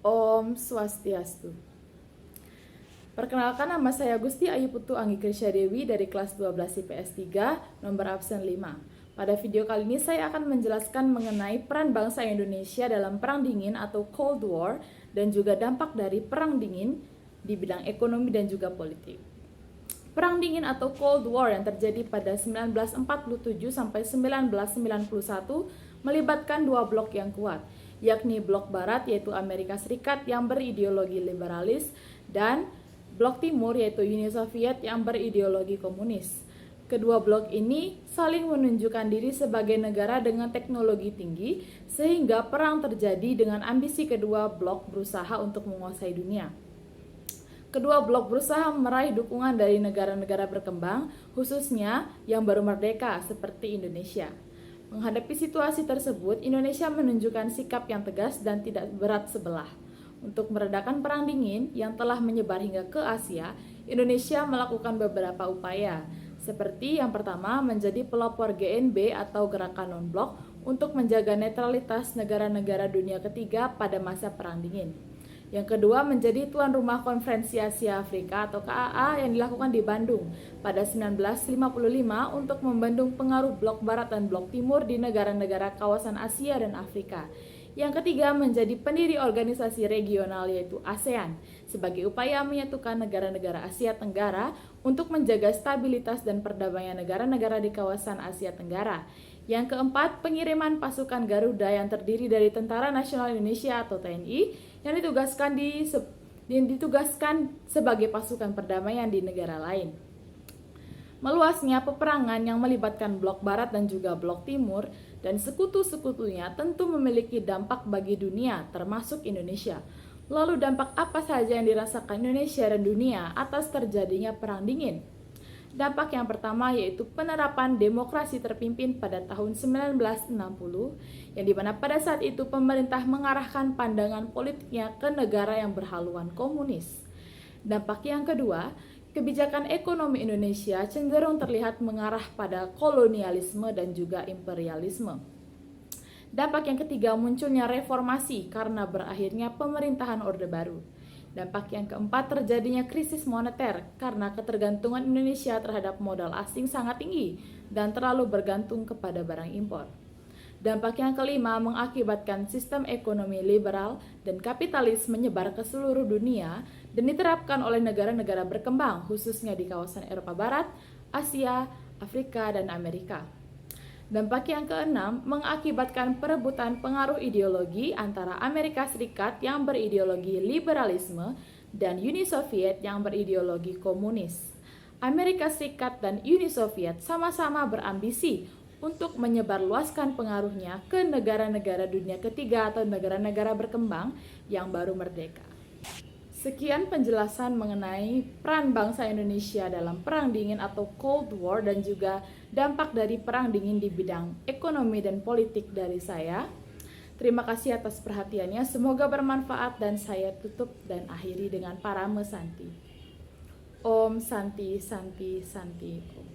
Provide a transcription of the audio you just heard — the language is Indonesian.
Om Swastiastu. Perkenalkan, nama saya Gusti Ayu Putu Anggi Krisya Dewi dari kelas 12 IPS 3, nomor absen 5. Pada video kali ini saya akan menjelaskan mengenai peran bangsa Indonesia dalam Perang Dingin atau Cold War dan juga dampak dari Perang Dingin di bidang ekonomi dan juga politik. Perang Dingin atau Cold War yang terjadi pada 1947 sampai 1991 melibatkan dua blok yang kuat, yakni blok barat yaitu Amerika Serikat yang berideologi liberalis dan blok timur yaitu Uni Soviet yang berideologi komunis. Kedua blok ini saling menunjukkan diri sebagai negara dengan teknologi tinggi sehingga perang terjadi dengan ambisi kedua blok berusaha untuk menguasai dunia. Kedua blok berusaha meraih dukungan dari negara-negara berkembang, khususnya yang baru merdeka seperti Indonesia. Menghadapi situasi tersebut, Indonesia menunjukkan sikap yang tegas dan tidak berat sebelah. Untuk meredakan Perang Dingin yang telah menyebar hingga ke Asia, Indonesia melakukan beberapa upaya, seperti yang pertama menjadi pelopor GNB atau Gerakan Non-Blok untuk menjaga netralitas negara-negara dunia ketiga pada masa Perang Dingin. Yang kedua menjadi tuan rumah Konferensi Asia Afrika atau KAA yang dilakukan di Bandung pada 1955 untuk membendung pengaruh blok barat dan blok timur di negara-negara kawasan Asia dan Afrika. Yang ketiga menjadi pendiri organisasi regional yaitu ASEAN sebagai upaya menyatukan negara-negara Asia Tenggara untuk menjaga stabilitas dan perdamaian negara-negara di kawasan Asia Tenggara. Yang keempat, pengiriman pasukan Garuda yang terdiri dari Tentara Nasional Indonesia atau TNI yang ditugaskan sebagai pasukan perdamaian di negara lain. Meluasnya peperangan yang melibatkan blok barat dan juga blok timur dan sekutu-sekutunya tentu memiliki dampak bagi dunia termasuk Indonesia. Lalu dampak apa saja yang dirasakan Indonesia dan dunia atas terjadinya Perang Dingin? Dampak yang pertama yaitu penerapan demokrasi terpimpin pada tahun 1960 yang dimana pada saat itu pemerintah mengarahkan pandangan politiknya ke negara yang berhaluan komunis. Dampak yang kedua, kebijakan ekonomi Indonesia cenderung terlihat mengarah pada kolonialisme dan juga imperialisme. Dampak yang ketiga, munculnya reformasi karena berakhirnya pemerintahan Orde Baru. Dampak yang keempat, terjadinya krisis moneter karena ketergantungan Indonesia terhadap modal asing sangat tinggi dan terlalu bergantung kepada barang impor. Dampak yang kelima, mengakibatkan sistem ekonomi liberal dan kapitalis menyebar ke seluruh dunia dan diterapkan oleh negara-negara berkembang, khususnya di kawasan Eropa Barat, Asia, Afrika, dan Amerika. Dampak yang keenam, mengakibatkan perebutan pengaruh ideologi antara Amerika Serikat yang berideologi liberalisme dan Uni Soviet yang berideologi komunis. Amerika Serikat dan Uni Soviet sama-sama berambisi untuk menyebarluaskan pengaruhnya ke negara-negara dunia ketiga atau negara-negara berkembang yang baru merdeka. Sekian penjelasan mengenai peran bangsa Indonesia dalam Perang Dingin atau Cold War dan juga dampak dari Perang Dingin di bidang ekonomi dan politik dari saya. Terima kasih atas perhatiannya, semoga bermanfaat dan saya tutup dan akhiri dengan Parame Santi. Om Santi Santi Santi Om.